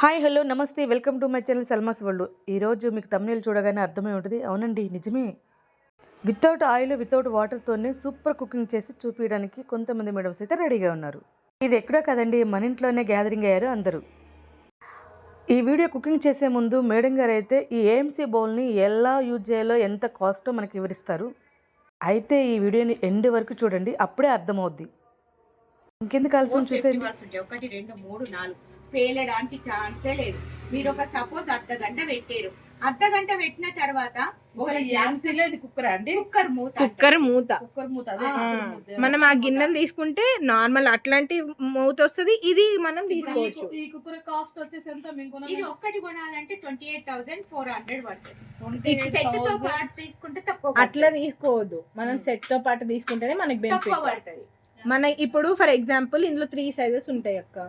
Hi hello నమస్తే welcome to my channel Salma's world. ఈరోజు మీకు తమ్నేల్ చూడగానే అర్థమై ఉంటుంది. అవునండి, నిజమే. వితౌట్ ఆయిల్ వితౌట్ వాటర్తోనే సూపర్ కుకింగ్ చేసి చూపించడానికి కొంతమంది మేడమ్స్ అయితే రెడీగా ఉన్నారు. ఇది ఎక్కడో కదండి, మన ఇంట్లోనే గ్యాదరింగ్ అయ్యారు అందరూ. ఈ వీడియో కుకింగ్ చేసే ముందు మేడం గారు అయితే ఈ ఏఎంసీ బౌల్ని ఎలా యూజ్ చేయాలో, ఎంత కాస్టో మనకి వివరిస్తారు. అయితే ఈ వీడియోని ఎండ్ వరకు చూడండి, అప్పుడే అర్థమవుద్ది. ఇంకెందుకు ఆలస్యం చూసేయండి. 1 2 3 4 పేలడానికి ఛాన్సే లేదు. మీరు ఒక సపోజ్ అర్ధగంట పెట్టారు, అర్ధగంట పెట్టిన తర్వాత కుక్కర్ మూత మనం ఆ గిన్నెలు తీసుకుంటే నార్మల్ అట్లాంటి మూత వస్తుంది. ఇది మనం తీసుకోవచ్చు. ఈ కుక్కర్ కాస్ట్ వచ్చేసి ఎంత? ఇది ఒక్కటి కొనాలంటే 28,400 పడుతుంది. సెట్ తో పాటు తీసుకుంటే తక్కువ. అట్లా తీసుకోవద్దు, మనం సెట్ తో పాటు తీసుకుంటేనే మనకి బెనిఫిట్ పడుతుంది. మన ఇప్పుడు ఫర్ ఎగ్జాంపుల్ ఇందులో 3 సైజెస్ ఉంటాయి అక్క.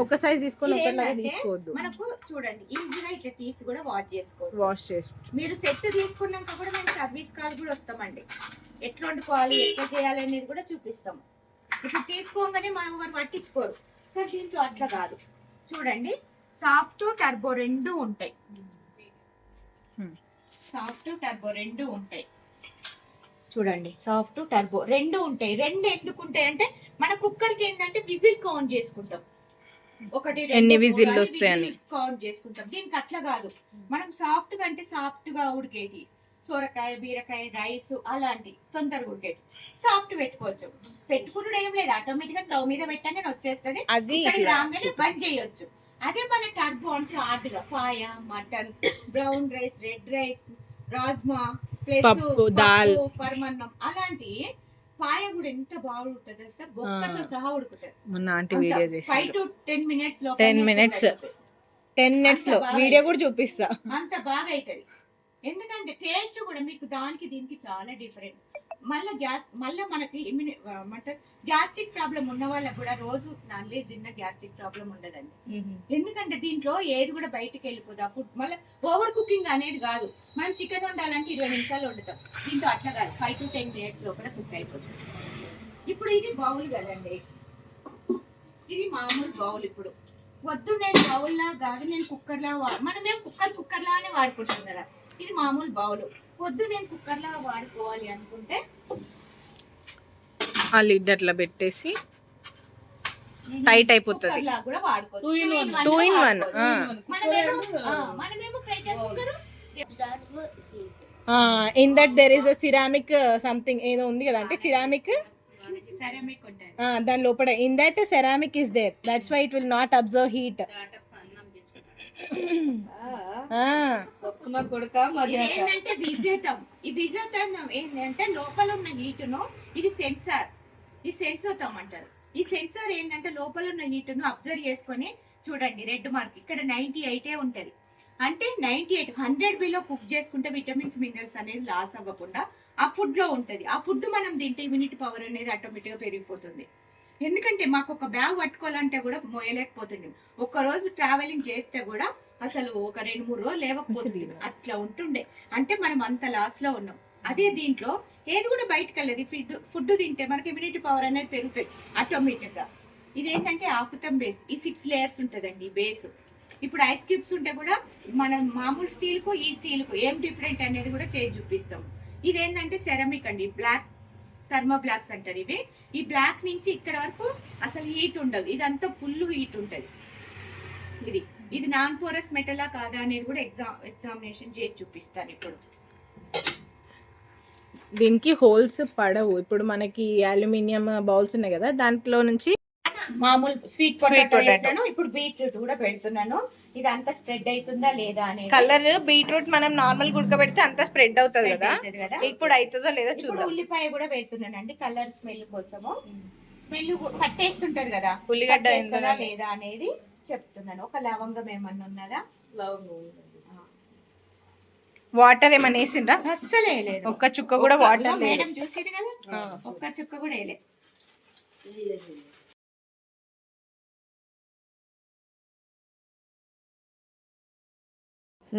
ఒక సైజ్ తీసుకొని ఒకలాగా తీసుకోవద్దు. మనకు చూడండి, ఈజీగా ఇట్లా తీసి కూడా వాష్ చేసి మీరు సెట్ తీసుకున్నాక కూడా మేము సర్వీస్ కాల్ కూడా వస్తామండి. ఎట్లా వండుకోవాలి, ఎట్లా చేయాలి అనేది కూడా చూపిస్తాము. ఇప్పుడు తీసుకోగానే మనం ఒకరు పట్టించుకోరు, కానీ దీంట్లో అట్లా కాదు. చూడండి, సాఫ్ట్ టర్బో రెండు ఉంటాయి. సాఫ్ట్ టర్బో రెండు ఉంటాయి. చూడండి, సాఫ్ట్ టర్బో రెండు ఉంటాయి. రెండు ఎందుకు ఉంటాయి అంటే మన కుక్కర్ కి ఏంటంటే విజిల్ కౌంట్ చేసుకుంటాం. ఒకటి ఎన్ని విజిల్ వస్తాయని కౌంట్ చేసుకుంటాం. దీనికి అట్లా కాదు. మనం సాఫ్ట్ గా అంటే సాఫ్ట్ గా ఉడికేటి సోరకాయ, బీరకాయ, రైస్ అలాంటి తొందరగా ఉడికేటి సాఫ్ట్ పెట్టుకోవచ్చు. పెట్టుకున్నాడు ఏం లేదు, ఆటోమేటిక్ గా స్టవ్ మీద పెట్టగానే వచ్చేస్తుంది. ఇక్కడికి రాగానే బంద్ చేయొచ్చు. అదే మన టర్బో అంటే హార్డ్ గా paya, mutton, brown rice, red rice, rajma, పప్పు, దాల్, పరమన్నం అలాంటి పాయ కూడా ఎంత బాగా ఉడుకుతుంది తెలుసా, బొక్కతో సహా ఉడుకుతుంది. మొన్న ఆంటీ వీడియో చేసి 5 to 10 minutes లో 10 minutes లో వీడియో కూడా చూపిస్తా. అంత బాగా అవుతుంది. ఎందుకంటే టేస్ట్ కూడా మీకు దానికి దీనికి చాలా డిఫరెంట్. మళ్ళీ మనకి గ్యాస్ట్రిక్ ప్రాబ్లం ఉన్న వాళ్ళకి కూడా రోజు నాన్ వెజ్ తిన్న గ్యాస్ట్రిక్ ప్రాబ్లం ఉండదండి. ఎందుకంటే దీంట్లో ఏది కూడా బయటకు వెళ్ళిపోదు. ఆ ఫుడ్ మళ్ళీ ఓవర్ కుకింగ్ అనేది కాదు. మనం చికెన్ వండాలంటే 20 నిమిషాలు వండుతాం, దీంట్లో అట్లా కాదు, 5 to 10 minutes లోపల కుక్ అయిపోతుంది. ఇప్పుడు ఇది బౌల్ కదండి, ఇది మామూలు బౌల్. ఇప్పుడు వద్దు నేను బౌల్ లా కాదు, నేను కుక్కర్ లా మనమేం కుక్కర్ లానే వాడుకుంటాం కదా. ఇది మామూలు బౌల్. వద్దు నేను కుక్కర్ లా వాడుకోవాలి అనుకుంటే ఆ లిడ్ అట్లా పెట్టేసి టైట్ అయిపోతుంది. కూడా వాడుకోవచ్చు. 2 in 1. మనమేమో pressure cooker, in that there is a ceramic something ఏదో ఉంది కదా, అంటే సిరామిక్ ఉంటుంది దాని లోపల. In that ceramic is there, that's why it will not observe heat. ఏంటంటే ఏంటంటే లోపల ఉన్న హీట్ ను ఇది సెన్సార్, ఈ సెన్సోతాం అంటారు. ఈ సెన్సార్ ఏంటంటే లోపల ఉన్న హీట్ ను అబ్జర్వ్ చేసుకొని చూడండి, రెడ్ మార్క్ ఇక్కడ 98 ఉంటది. అంటే 98 100 బిలో కుక్ చేసుకుంటే విటమిన్స్ మినరల్స్ అనేది లాస్ అవ్వకుండా ఆ ఫుడ్ లో ఉంటది. ఆ ఫుడ్ మనం తింటే ఇమ్యూనిటీ పవర్ అనేది ఆటోమేటిక్ గా పెరిగిపోతుంది. ఎందుకంటే మాకు ఒక బ్యాగ్ పట్టుకోవాలంటే కూడా మోయలేకపోతుంది. ఒక రోజు ట్రావెలింగ్ చేస్తే కూడా అసలు ఒక 2-3 రోజులు లేవకపోతుంది, అట్లా ఉంటుండే. అంటే మనం అంత లాస్ లో ఉన్నాం. అదే దీంట్లో ఏది కూడా బయటకు వెళ్ళదు. ఫుడ్ తింటే మనకి ఇమ్యూనిటీ పవర్ అనేది పెరుగుతుంది ఆటోమేటిక్ గా. ఇదేంటంటే ఆకుతం బేస్, ఈ 6 లేయర్స్ ఉంటదండి బేస్. ఇప్పుడు ఐస్ క్యూబ్స్ ఉంటే కూడా మనం మామూలు స్టీల్ కు ఈ స్టీల్ కు ఏం డిఫరెంట్ అనేది కూడా చేసి చూపిస్తాం. ఇదేంటంటే సెరామిక్ అండి, బ్లాక్ థర్మో బ్లాక్స్ అంటారు ఇవి. ఈ బ్లాక్ నుంచి ఇక్కడ వరకు అసలు హీట్ ఉండదు, ఇదంతా ఫుల్ హీట్ ఉంటది. ఇది నాన్ పోరస్ మెటలా కాదా అనేది కూడా ఎగ్జామినేషన్ చేసి చూపిస్తాను. ఇప్పుడు దీనికి హోల్స్ పడవు. ఇప్పుడు మనకి అల్యూమినియం బౌల్స్ ఉన్నాయి కదా, దాంట్లో నుంచి మామూలు స్వీట్ పొటాటో వేస్తాను. ఇప్పుడు బీట్రూట్ కూడా పెడుతున్నాను. ఇది అంతా స్ప్రెడ్ అవుతుందా లేదా అనేది. కలర్ బీట్రూట్ మనం నార్మల్ గుడకబెడితే అంతా స్ప్రెడ్ అవుతుంది కదా, ఇప్పుడు అవుతుందా లేదా చూద్దాం. ఉల్లిపాయ కూడా పెడుతున్నానండి కలర్ స్మెల్ కోసము. స్మెల్ పట్టేస్తుంటది కదా, ఉల్లిగడ్డ లేదా అనేది చెప్తున్నాను. ఒక లవంగం ఏమన్నా ఉన్నదా? వాటర్ ఏమన్నా వేసిండ్రా? అస్సలే లేదు, ఒక్క చుక్క కూడా వాటర్. మేడం చూసిరు కదా, ఒక్క చుక్క కూడా వేయలే.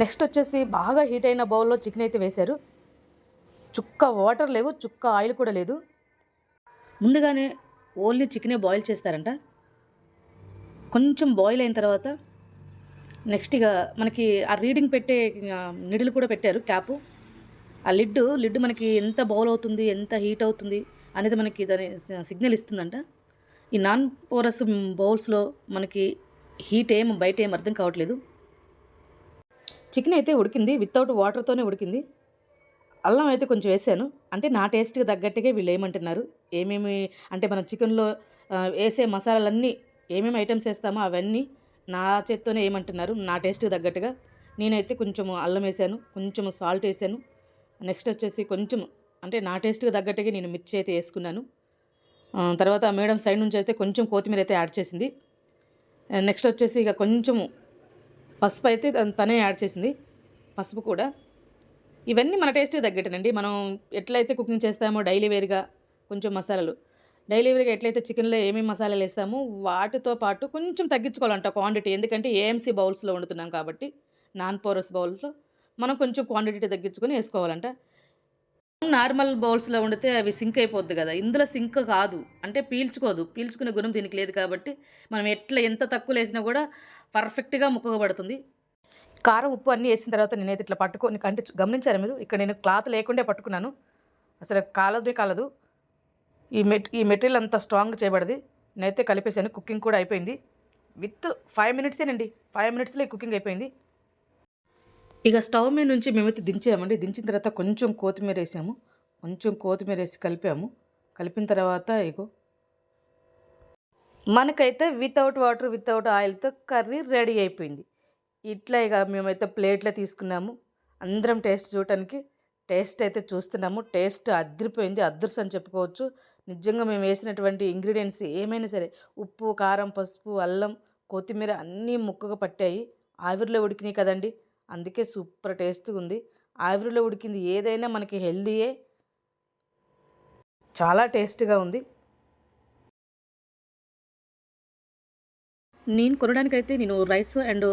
నెక్స్ట్ వచ్చేసి బాగా హీట్ అయిన బౌల్లో చికెన్ అయితే వేశారు. చుక్క వాటర్ లేవు, చుక్క ఆయిల్ కూడా లేదు. ముందుగానే ఓన్లీ చికెనే బాయిల్ చేస్తారంట. కొంచెం బాయిల్ అయిన తర్వాత నెక్స్ట్ ఇక మనకి ఆ రీడింగ్ పెట్టే నిడిలు కూడా పెట్టారు క్యాపు. ఆ లిడ్ మనకి ఎంత బౌల్ అవుతుంది, ఎంత హీట్ అవుతుంది అనేది మనకి దాని సిగ్నల్ ఇస్తుందంట. ఈ నాన్ పోరస్ బౌల్స్లో మనకి హీట్ బయట ఏం అర్థం కావట్లేదు. చికెన్ అయితే ఉడికింది, వితౌట్ వాటర్తోనే ఉడికింది. అల్లం అయితే కొంచెం వేసాను, అంటే నా టేస్ట్కి తగ్గట్టుగా వీళ్ళు ఏమంటున్నారు, ఏమేమి అంటే మనం చికెన్లో వేసే మసాలాలన్నీ ఏమేమి ఐటమ్స్ వేస్తామో అవన్నీ నా చేత్తోనే ఏమంటున్నారు, నా టేస్ట్కి తగ్గట్టుగా. నేనైతే కొంచెం అల్లం వేసాను, కొంచెం సాల్ట్ వేసాను. నెక్స్ట్ వచ్చేసి కొంచెం అంటే నా టేస్ట్కి తగ్గట్టుగా నేను మిర్చి అయితే వేసుకున్నాను. తర్వాత మేడం సైడ్ నుంచి అయితే కొంచెం కొత్తిమీర అయితే యాడ్ చేసింది. నెక్స్ట్ వచ్చేసి ఇక కొంచెం పసుపు అయితే తనే యాడ్ చేసింది, పసుపు కూడా. ఇవన్నీ మన టేస్ట్కి తగ్గట్టేనండి. మనం ఎట్లయితే కుకింగ్ చేస్తామో డైలీ వేర్గా కొంచెం మసాలాలు, డైలీ వేర్గా ఎట్లయితే చికెన్లో ఏమేమి మసాలాలు వేస్తామో వాటితో పాటు కొంచెం తగ్గించుకోవాలంట క్వాంటిటీ. ఎందుకంటే ఏఎంసీ బౌల్స్లో వండుతున్నాం కాబట్టి, నాన్ పోరస్ బౌల్స్లో మనం కొంచెం క్వాంటిటీ తగ్గించుకొని వేసుకోవాలంట. నార్మల్ బౌల్స్లో వండితే అవి సింక్ అయిపోద్ది కదా, ఇందులో సింక్ కాదు, అంటే పీల్చుకునే గుణం దీనికి లేదు కాబట్టి మనం ఎంత తక్కువ వేసినా కూడా పర్ఫెక్ట్గా ముక్కగా పడుతుంది. కారం ఉప్పు అన్నీ వేసిన తర్వాత నేనైతే ఇట్లా పట్టుకొని, అంటే గమనించారా మీరు, ఇక్కడ నేను క్లాత్ లేకుండా పట్టుకున్నాను, అసలు కాలదు. ఈ మెటీరియల్ అంతా స్ట్రాంగ్ చేయబడింది. నేనైతే కలిపేసాను. కుకింగ్ కూడా అయిపోయింది. విత్ 5 మినిట్సేనండి, 5 మినిట్స్లో కుకింగ్ అయిపోయింది. ఇక స్టవ్ మీద నుంచి మేమైతే దించామండి. దించిన తర్వాత కొంచెం కొత్తిమీర వేసాము, కొంచెం కొత్తిమీర వేసి కలిపాము. కలిపిన తర్వాత ఇగో మనకైతే వితౌట్ వాటర్ వితౌట్ ఆయిల్తో కర్రీ రెడీ అయిపోయింది. ఇట్లా ఇక మేమైతే ప్లేట్లో తీసుకున్నాము. అందరం టేస్ట్ చూడటానికి టేస్ట్ అయితే చూస్తున్నాము. టేస్ట్ అదిరిపోయింది, అదృష్టం అని చెప్పుకోవచ్చు. నిజంగా మేము వేసినటువంటి ఇంగ్రీడియంట్స్ ఏమైనా సరే, ఉప్పు, కారం, పసుపు, అల్లం, కొత్తిమీర అన్నీ ముక్కగా పట్టాయి. ఆవిరిలో ఉడికినాయి కదండి, అందుకే సూపర్ టేస్ట్గా ఉంది. ఆవిరిలో ఉడికింది ఏదైనా మనకి హెల్దీయే, చాలా టేస్ట్గా ఉంది. నేను కొనడానికైతే నేను రైస్ అండ్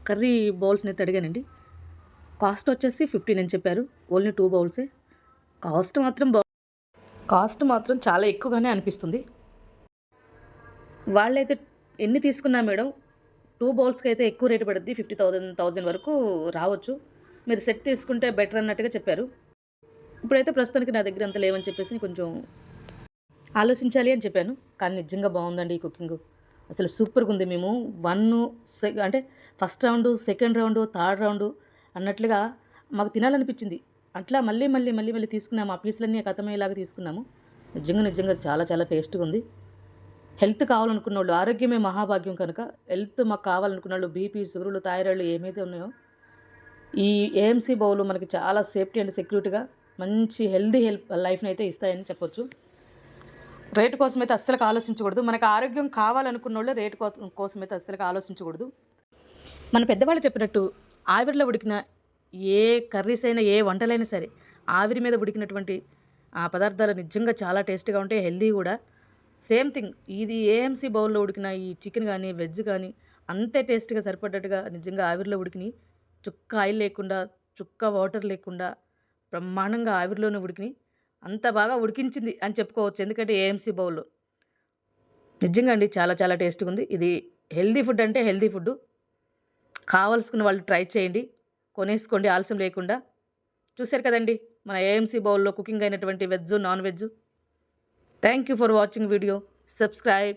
కర్రీ బౌల్స్ని అయితే అడిగానండి. కాస్ట్ వచ్చేసి 15 అని చెప్పారు. ఓన్లీ 2 బౌల్సే. కాస్ట్ మాత్రం చాలా ఎక్కువగానే అనిపిస్తుంది. వాళ్ళైతే ఎన్ని తీసుకున్నా మేడం 2 బౌల్స్కి అయితే ఎక్కువ రేటు పడుద్ది, 50,000 వరకు రావచ్చు, మీరు సెట్ తీసుకుంటే బెటర్ అన్నట్టుగా చెప్పారు. ఇప్పుడైతే ప్రస్తుతానికి నా దగ్గర అంత లేవని చెప్పేసి కొంచెం ఆలోచించాలి అని చెప్పాను. కానీ నిజంగా బాగుందండి ఈ కుకింగ్, అసలు సూపర్గా ఉంది. మేము అంటే first round, second round, third round అన్నట్లుగా మాకు తినాలనిపించింది. అట్లా మళ్ళీ తీసుకున్నాము. ఆ పీసులన్నీ కథమయ్యేలాగా తీసుకున్నాము. నిజంగా చాలా చాలా టేస్ట్గా ఉంది. హెల్త్ కావాలనుకున్న వాళ్ళు, ఆరోగ్యమే మహాభాగ్యం కనుక హెల్త్ మాకు కావాలనుకున్న వాళ్ళు, బీపీ, షుగర్లు, థైరాయిడ్లు ఏమైతే ఉన్నాయో ఈ ఏఎంసీ బౌల్ మనకి చాలా సేఫ్టీ అండ్ సెక్యూరిటీగా మంచి హెల్దీ లైఫ్ని అయితే ఇస్తాయని చెప్పొచ్చు. రేటు కోసం అయితే అస్సలు ఆలోచించకూడదు. మనకు ఆరోగ్యం కావాలనుకున్న వాళ్ళు రేటు కోసం అయితే అస్సలు ఆలోచించకూడదు. మన పెద్దవాళ్ళు చెప్పినట్టు ఆవిరిలో ఉడికిన ఏ కర్రీస్ అయినా, ఏ వంటలైనా సరే, ఆవిరి మీద ఉడికినటువంటి ఆ పదార్థాలు నిజంగా చాలా టేస్ట్గా ఉంటాయి, హెల్దీ కూడా. సేమ్ థింగ్ ఇది ఏఎంసీ బౌల్లో ఉడికిన ఈ చికెన్ కానీ వెజ్ కానీ అంతే టేస్ట్గా సరిపడ్డట్టుగా నిజంగా ఆవిరిలో ఉడికినాయి. చుక్క ఆయిల్ లేకుండా, చుక్క వాటర్ లేకుండా బ్రహ్మాండంగా ఆవిరిలోనే ఉడికినాయి. అంత బాగా ఉడికించింది అని చెప్పుకోవచ్చు, ఎందుకంటే ఏఎంసీ బౌల్లో నిజంగా అండి చాలా చాలా టేస్ట్గా ఉంది. ఇది హెల్దీ ఫుడ్ అంటే హెల్దీ ఫుడ్. కావాల్సుకున్న వాళ్ళు ట్రై చేయండి, కొనేసుకోండి ఆలస్యం లేకుండా. చూశారు కదండి మన ఏఎంసీ బౌల్లో కుకింగ్ అయినటువంటి veg, non veg. Thank you for watching video. Subscribe.